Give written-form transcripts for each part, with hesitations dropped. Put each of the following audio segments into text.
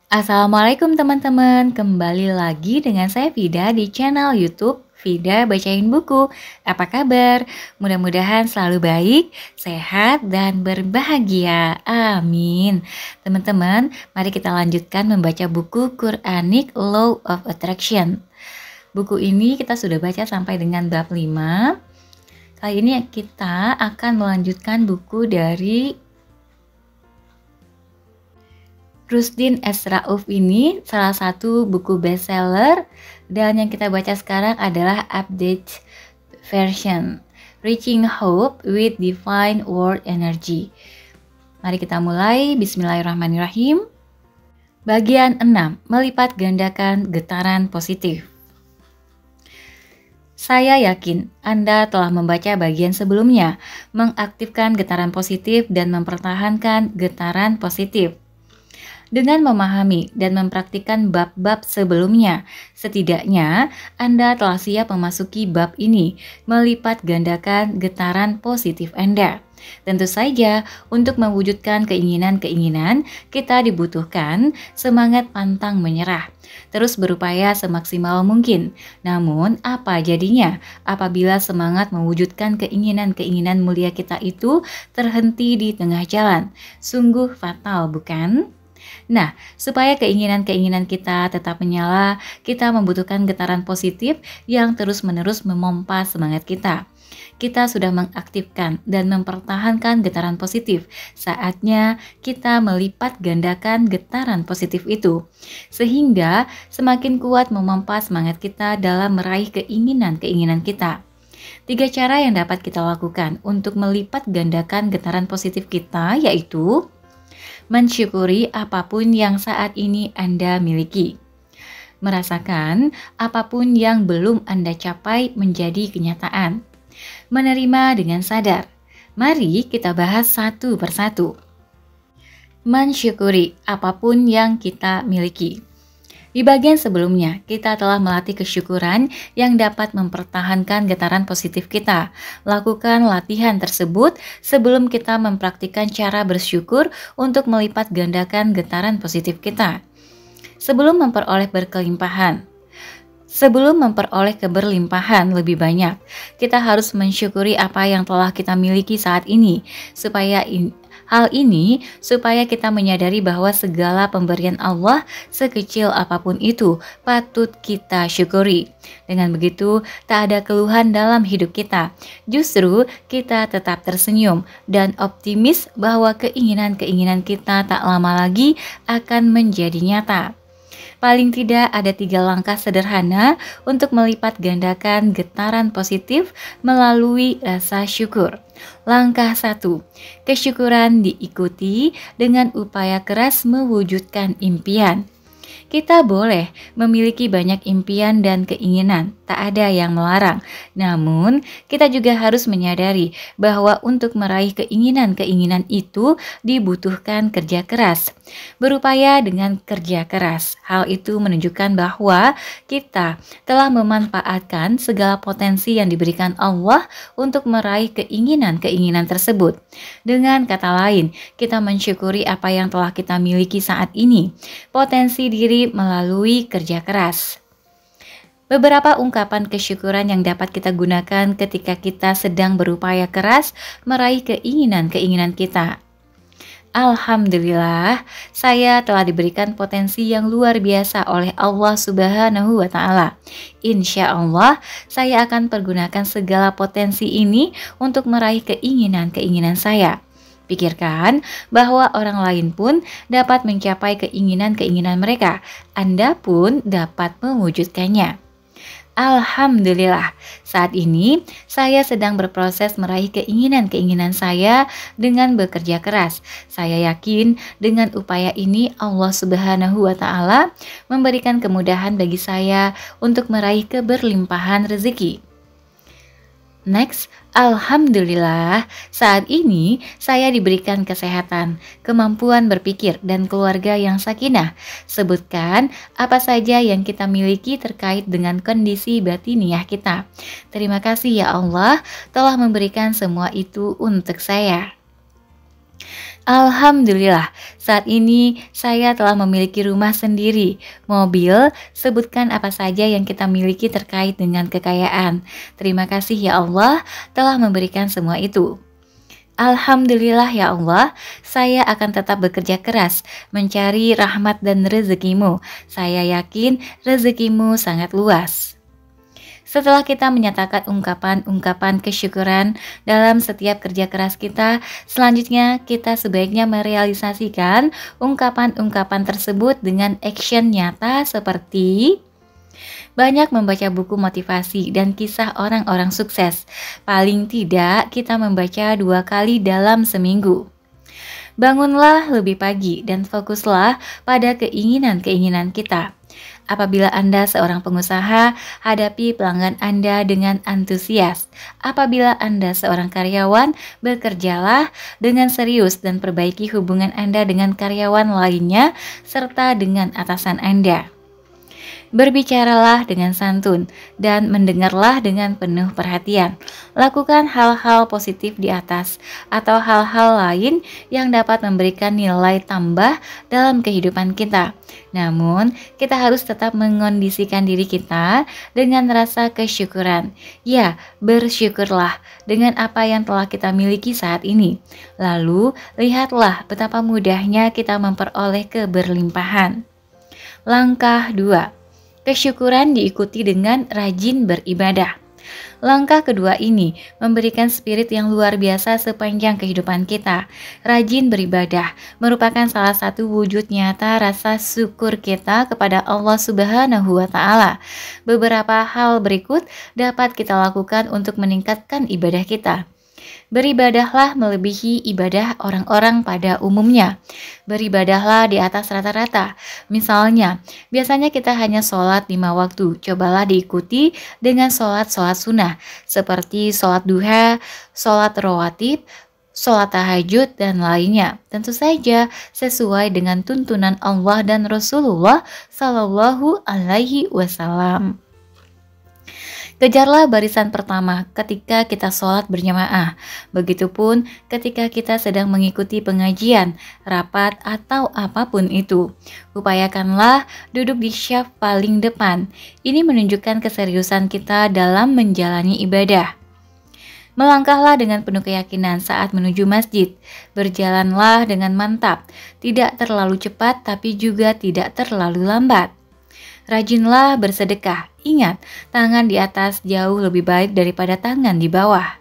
Assalamualaikum teman-teman, kembali lagi dengan saya Vida di channel YouTube Vida Bacain Buku. Apa kabar? Mudah-mudahan selalu baik, sehat, dan berbahagia. Amin. Teman-teman, mari kita lanjutkan membaca buku Quranic Law of Attraction. Buku ini kita sudah baca sampai dengan bab 5. Kali ini kita akan melanjutkan buku dari Rushdin S.Rauf. Ini salah satu buku bestseller dan yang kita baca sekarang adalah update version Reaching Hope with Divine World Energy. Mari kita mulai. Bismillahirrahmanirrahim. Bagian 6. Melipat gandakan getaran positif. Saya yakin Anda telah membaca bagian sebelumnya, mengaktifkan getaran positif dan mempertahankan getaran positif. Dengan memahami dan mempraktikkan bab-bab sebelumnya, setidaknya Anda telah siap memasuki bab ini, melipat gandakan getaran positif Anda. Tentu saja, untuk mewujudkan keinginan-keinginan, kita dibutuhkan semangat pantang menyerah, terus berupaya semaksimal mungkin. Namun, apa jadinya apabila semangat mewujudkan keinginan-keinginan mulia kita itu terhenti di tengah jalan? Sungguh fatal, bukan? Nah, supaya keinginan-keinginan kita tetap menyala, kita membutuhkan getaran positif yang terus-menerus memompa semangat kita. Kita sudah mengaktifkan dan mempertahankan getaran positif. Saatnya kita melipat gandakan getaran positif itu, sehingga semakin kuat memompa semangat kita dalam meraih keinginan-keinginan kita. 3 cara yang dapat kita lakukan untuk melipat gandakan getaran positif kita yaitu: mensyukuri apapun yang saat ini Anda miliki. Merasakan apapun yang belum Anda capai menjadi kenyataan. Menerima dengan sadar. Mari kita bahas satu persatu. Mensyukuri apapun yang kita miliki. Di bagian sebelumnya, kita telah melatih kesyukuran yang dapat mempertahankan getaran positif kita. Lakukan latihan tersebut sebelum kita mempraktikkan cara bersyukur untuk melipat gandakan getaran positif kita. Sebelum memperoleh keberlimpahan lebih banyak, kita harus mensyukuri apa yang telah kita miliki saat ini, supaya kita menyadari bahwa segala pemberian Allah, sekecil apapun itu, patut kita syukuri. Dengan begitu, tak ada keluhan dalam hidup kita. Justru kita tetap tersenyum dan optimis bahwa keinginan-keinginan kita tak lama lagi akan menjadi nyata. Paling tidak ada 3 langkah sederhana untuk melipat gandakan getaran positif melalui rasa syukur. Langkah 1. Kesyukuran diikuti dengan upaya keras mewujudkan impian. Kita boleh memiliki banyak impian dan keinginan, tak ada yang melarang. Namun, kita juga harus menyadari bahwa untuk meraih keinginan-keinginan itu dibutuhkan kerja keras. Berupaya dengan kerja keras, hal itu menunjukkan bahwa kita telah memanfaatkan segala potensi yang diberikan Allah untuk meraih keinginan-keinginan tersebut. Dengan kata lain, kita mensyukuri apa yang telah kita miliki saat ini. Potensi diri melalui kerja keras. Beberapa ungkapan kesyukuran yang dapat kita gunakan ketika kita sedang berupaya keras meraih keinginan-keinginan kita. Alhamdulillah, saya telah diberikan potensi yang luar biasa oleh Allah Subhanahu wa Ta'ala. Insya Allah, saya akan pergunakan segala potensi ini untuk meraih keinginan-keinginan saya. Pikirkan bahwa orang lain pun dapat mencapai keinginan-keinginan mereka. Anda pun dapat mewujudkannya. Alhamdulillah, saat ini saya sedang berproses meraih keinginan-keinginan saya dengan bekerja keras. Saya yakin dengan upaya ini Allah Subhanahu wa Ta'ala memberikan kemudahan bagi saya untuk meraih keberlimpahan rezeki. Next, alhamdulillah, saat ini saya diberikan kesehatan, kemampuan berpikir, dan keluarga yang sakinah. Sebutkan apa saja yang kita miliki terkait dengan kondisi batiniah kita. Terima kasih ya Allah telah memberikan semua itu untuk saya. Alhamdulillah, saat ini saya telah memiliki rumah sendiri, mobil, sebutkan apa saja yang kita miliki terkait dengan kekayaan. Terima kasih ya Allah telah memberikan semua itu. Alhamdulillah ya Allah, saya akan tetap bekerja keras mencari rahmat dan rezekimu. Saya yakin rezekimu sangat luas. Setelah kita menyatakan ungkapan-ungkapan kesyukuran dalam setiap kerja keras kita, selanjutnya kita sebaiknya merealisasikan ungkapan-ungkapan tersebut dengan action nyata seperti banyak membaca buku motivasi dan kisah orang-orang sukses. Paling tidak kita membaca 2 kali dalam seminggu. Bangunlah lebih pagi dan fokuslah pada keinginan-keinginan kita. Apabila Anda seorang pengusaha, hadapi pelanggan Anda dengan antusias. Apabila Anda seorang karyawan, bekerjalah dengan serius dan perbaiki hubungan Anda dengan karyawan lainnya serta dengan atasan Anda. Berbicaralah dengan santun dan mendengarlah dengan penuh perhatian. Lakukan hal-hal positif di atas atau hal-hal lain yang dapat memberikan nilai tambah dalam kehidupan kita. Namun, kita harus tetap mengondisikan diri kita dengan rasa kesyukuran. Ya, bersyukurlah dengan apa yang telah kita miliki saat ini. Lalu, lihatlah betapa mudahnya kita memperoleh keberlimpahan. Langkah 2. Kesyukuran diikuti dengan rajin beribadah. Langkah kedua ini memberikan spirit yang luar biasa sepanjang kehidupan kita. Rajin beribadah merupakan salah satu wujud nyata rasa syukur kita kepada Allah Subhanahu wa Ta'ala. Beberapa hal berikut dapat kita lakukan untuk meningkatkan ibadah kita. Beribadahlah melebihi ibadah orang-orang pada umumnya. Beribadahlah di atas rata-rata. Misalnya, biasanya kita hanya sholat 5 waktu. Cobalah diikuti dengan sholat-sholat sunnah, seperti sholat duha, sholat rawatib, sholat tahajud, dan lainnya. Tentu saja sesuai dengan tuntunan Allah dan Rasulullah Sallallahu Alaihi Wasallam. Kejarlah barisan pertama ketika kita sholat berjamaah. Begitupun ketika kita sedang mengikuti pengajian, rapat, atau apapun itu. Upayakanlah duduk di syaf paling depan. Ini menunjukkan keseriusan kita dalam menjalani ibadah. Melangkahlah dengan penuh keyakinan saat menuju masjid. Berjalanlah dengan mantap, tidak terlalu cepat tapi juga tidak terlalu lambat. Rajinlah bersedekah. Ingat, tangan di atas jauh lebih baik daripada tangan di bawah.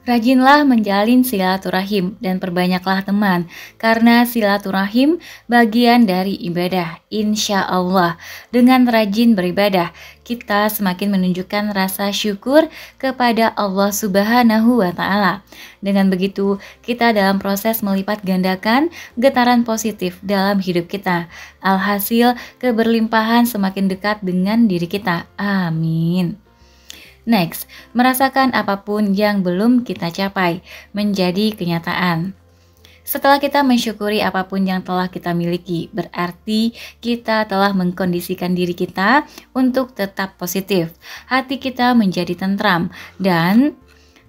Rajinlah menjalin silaturahim dan perbanyaklah teman, karena silaturahim bagian dari ibadah. Insya Allah, dengan rajin beribadah, kita semakin menunjukkan rasa syukur kepada Allah Subhanahu wa Ta'ala. Dengan begitu, kita dalam proses melipat gandakan getaran positif dalam hidup kita. Alhasil, keberlimpahan semakin dekat dengan diri kita. Amin. Next, merasakan apapun yang belum kita capai menjadi kenyataan. Setelah kita mensyukuri apapun yang telah kita miliki, berarti kita telah mengkondisikan diri kita untuk tetap positif. Hati kita menjadi tentram dan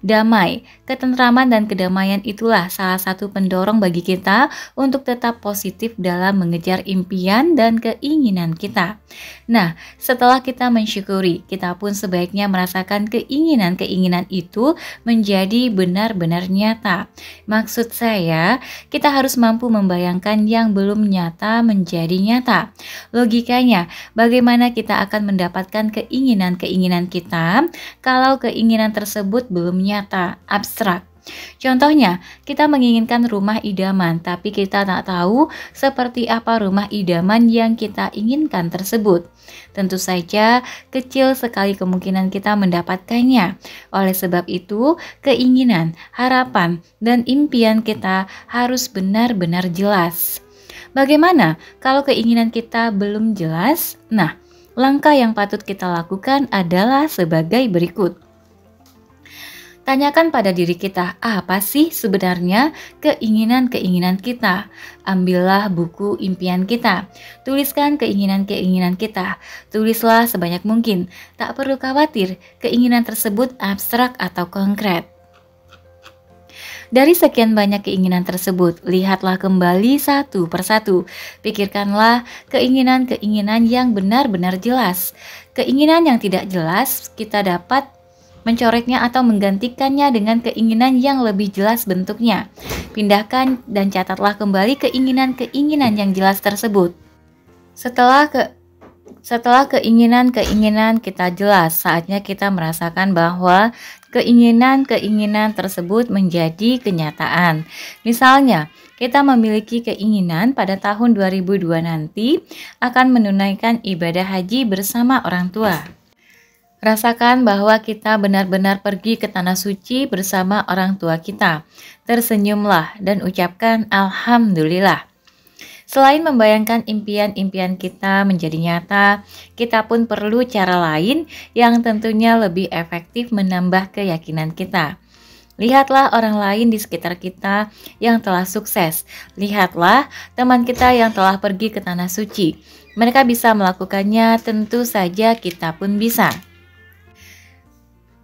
damai. Ketentraman dan kedamaian itulah salah satu pendorong bagi kita untuk tetap positif dalam mengejar impian dan keinginan kita. Nah, setelah kita mensyukuri, kita pun sebaiknya merasakan keinginan-keinginan itu menjadi benar-benar nyata. Maksud saya, kita harus mampu membayangkan yang belum nyata menjadi nyata. Logikanya, bagaimana kita akan mendapatkan keinginan-keinginan kita kalau keinginan tersebut belum nyata, abstrak. Contohnya, kita menginginkan rumah idaman, tapi kita tak tahu seperti apa rumah idaman yang kita inginkan tersebut. Tentu saja, kecil sekali kemungkinan kita mendapatkannya. Oleh sebab itu, keinginan, harapan, dan impian kita harus benar-benar jelas. Bagaimana kalau keinginan kita belum jelas? Nah, langkah yang patut kita lakukan adalah sebagai berikut. Tanyakan pada diri kita, apa sih sebenarnya keinginan-keinginan kita? Ambillah buku impian kita. Tuliskan keinginan-keinginan kita. Tulislah sebanyak mungkin. Tak perlu khawatir, keinginan tersebut abstrak atau konkret. Dari sekian banyak keinginan tersebut, lihatlah kembali satu persatu. Pikirkanlah keinginan-keinginan yang benar-benar jelas. Keinginan yang tidak jelas, kita dapat mencoretnya atau menggantikannya dengan keinginan yang lebih jelas bentuknya. Pindahkan dan catatlah kembali keinginan-keinginan yang jelas tersebut. Setelah keinginan-keinginan kita jelas, saatnya kita merasakan bahwa keinginan-keinginan tersebut menjadi kenyataan. Misalnya, kita memiliki keinginan pada tahun 2002 nanti akan menunaikan ibadah haji bersama orang tua. Rasakan bahwa kita benar-benar pergi ke tanah suci bersama orang tua kita. Tersenyumlah dan ucapkan Alhamdulillah. Selain membayangkan impian-impian kita menjadi nyata, kita pun perlu cara lain yang tentunya lebih efektif menambah keyakinan kita. Lihatlah orang lain di sekitar kita yang telah sukses. Lihatlah teman kita yang telah pergi ke tanah suci. Mereka bisa melakukannya, tentu saja kita pun bisa.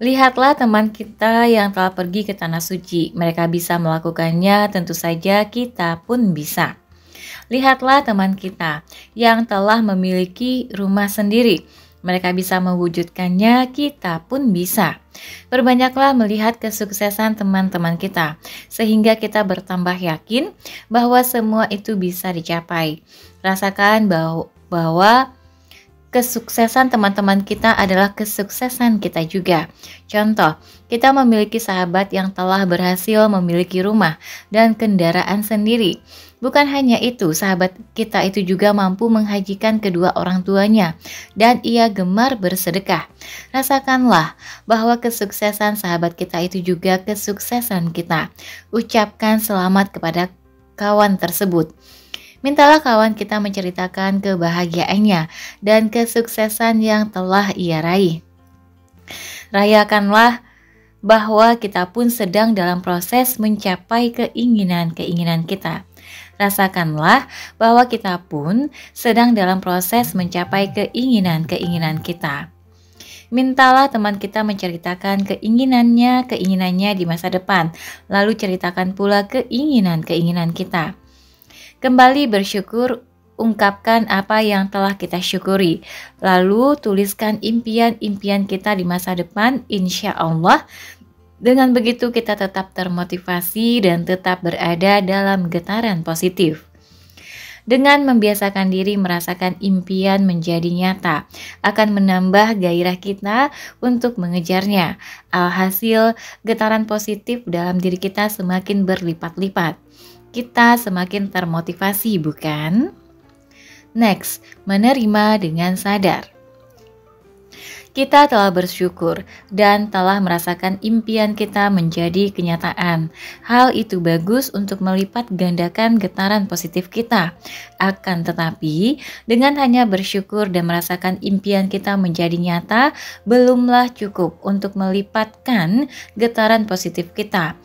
Lihatlah teman kita yang telah pergi ke tanah suci. Mereka bisa melakukannya, tentu saja kita pun bisa. Lihatlah teman kita yang telah memiliki rumah sendiri. Mereka bisa mewujudkannya, kita pun bisa. Perbanyaklah melihat kesuksesan teman-teman kita, sehingga kita bertambah yakin bahwa semua itu bisa dicapai. Rasakan bahwa kesuksesan teman-teman kita adalah kesuksesan kita juga. Contoh, kita memiliki sahabat yang telah berhasil memiliki rumah dan kendaraan sendiri. Bukan hanya itu, sahabat kita itu juga mampu menghajikan kedua orang tuanya dan ia gemar bersedekah. Rasakanlah bahwa kesuksesan sahabat kita itu juga kesuksesan kita. Ucapkan selamat kepada kawan tersebut. Mintalah kawan kita menceritakan kebahagiaannya dan kesuksesan yang telah ia raih. Rayakanlah bahwa kita pun sedang dalam proses mencapai keinginan-keinginan kita. Rasakanlah bahwa kita pun sedang dalam proses mencapai keinginan-keinginan kita. Mintalah teman kita menceritakan keinginannya di masa depan, lalu ceritakan pula keinginan-keinginan kita. Kembali bersyukur, ungkapkan apa yang telah kita syukuri, lalu tuliskan impian-impian kita di masa depan, insya Allah. Dengan begitu kita tetap termotivasi dan tetap berada dalam getaran positif. Dengan membiasakan diri merasakan impian menjadi nyata, akan menambah gairah kita untuk mengejarnya. Alhasil, getaran positif dalam diri kita semakin berlipat-lipat. Kita semakin termotivasi, bukan? Next, menerima dengan sadar. Kita telah bersyukur dan telah merasakan impian kita menjadi kenyataan. Hal itu bagus untuk melipat gandakan getaran positif kita. Akan tetapi, dengan hanya bersyukur dan merasakan impian kita menjadi nyata, belumlah cukup untuk melipatkan getaran positif kita.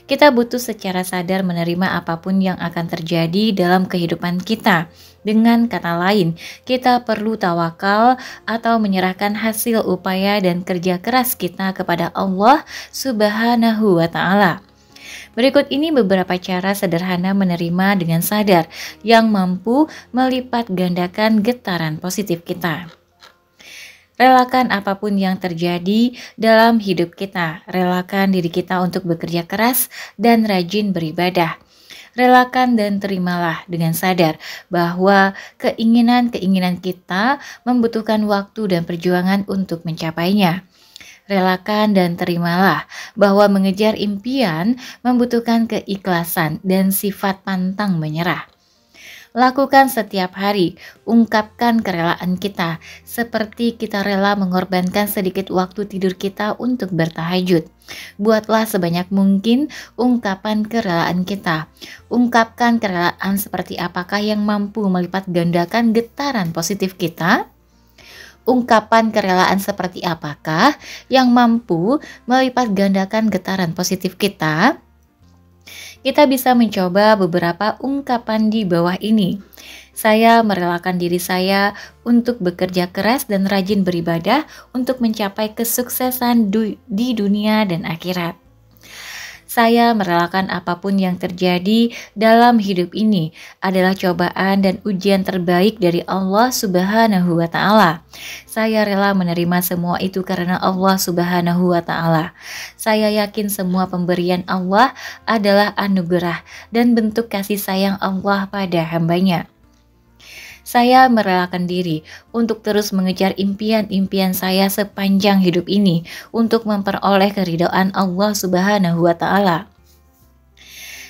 Kita butuh secara sadar menerima apapun yang akan terjadi dalam kehidupan kita. Dengan kata lain, kita perlu tawakal atau menyerahkan hasil upaya dan kerja keras kita kepada Allah Subhanahu wa Ta'ala. Berikut ini beberapa cara sederhana menerima dengan sadar yang mampu melipat gandakan getaran positif kita. Relakan apapun yang terjadi dalam hidup kita. Relakan diri kita untuk bekerja keras dan rajin beribadah. Relakan dan terimalah dengan sadar bahwa keinginan-keinginan kita membutuhkan waktu dan perjuangan untuk mencapainya. Relakan dan terimalah bahwa mengejar impian membutuhkan keikhlasan dan sifat pantang menyerah. Lakukan setiap hari, ungkapkan kerelaan kita, seperti kita rela mengorbankan sedikit waktu tidur kita untuk bertahajud. Buatlah sebanyak mungkin ungkapan kerelaan kita. Ungkapkan kerelaan seperti apakah yang mampu melipat gandakan getaran positif kita. Ungkapan kerelaan seperti apakah yang mampu melipat gandakan getaran positif kita. Kita bisa mencoba beberapa ungkapan di bawah ini. Saya merelakan diri saya untuk bekerja keras dan rajin beribadah untuk mencapai kesuksesan di dunia dan akhirat. Saya merelakan apapun yang terjadi dalam hidup ini adalah cobaan dan ujian terbaik dari Allah Subhanahu wa Ta'ala. Saya rela menerima semua itu karena Allah Subhanahu wa Ta'ala. Saya yakin semua pemberian Allah adalah anugerah dan bentuk kasih sayang Allah pada hambanya. Saya merelakan diri untuk terus mengejar impian-impian saya sepanjang hidup ini untuk memperoleh keridhaan Allah Subhanahu wa Ta'ala.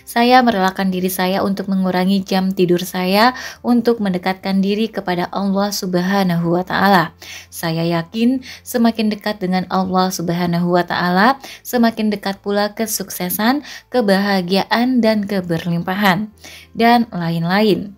Saya merelakan diri saya untuk mengurangi jam tidur saya untuk mendekatkan diri kepada Allah Subhanahu wa Ta'ala. Saya yakin semakin dekat dengan Allah Subhanahu wa Ta'ala, semakin dekat pula kesuksesan, kebahagiaan, dan keberlimpahan, dan lain-lain.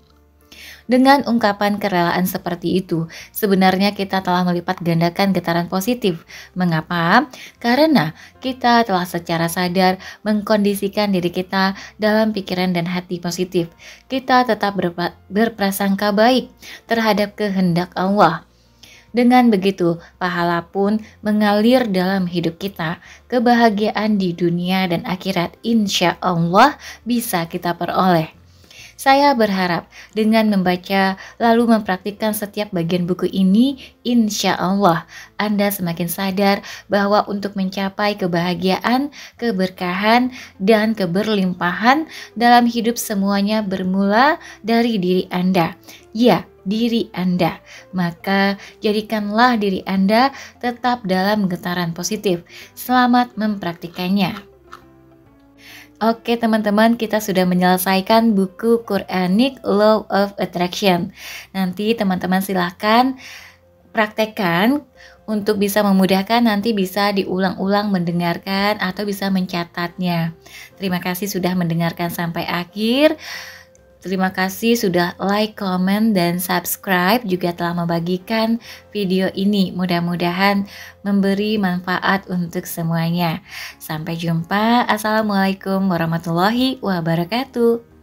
Dengan ungkapan kerelaan seperti itu, sebenarnya kita telah melipat gandakan getaran positif. Mengapa? Karena kita telah secara sadar mengkondisikan diri kita dalam pikiran dan hati positif. Kita tetap berprasangka baik terhadap kehendak Allah. Dengan begitu, pahala pun mengalir dalam hidup kita. Kebahagiaan di dunia dan akhirat insya Allah bisa kita peroleh. Saya berharap dengan membaca lalu mempraktikkan setiap bagian buku ini, insya Allah Anda semakin sadar bahwa untuk mencapai kebahagiaan, keberkahan, dan keberlimpahan dalam hidup semuanya bermula dari diri Anda. Ya, diri Anda. Maka jadikanlah diri Anda tetap dalam getaran positif. Selamat mempraktikannya. Oke teman-teman, kita sudah menyelesaikan buku Quranic Law of Attraction. Nanti teman-teman silahkan praktekkan untuk bisa memudahkan, nanti bisa diulang-ulang mendengarkan atau bisa mencatatnya. Terima kasih sudah mendengarkan sampai akhir. Terima kasih sudah like, comment, dan subscribe, juga telah membagikan video ini. Mudah-mudahan memberi manfaat untuk semuanya. Sampai jumpa. Assalamualaikum warahmatullahi wabarakatuh.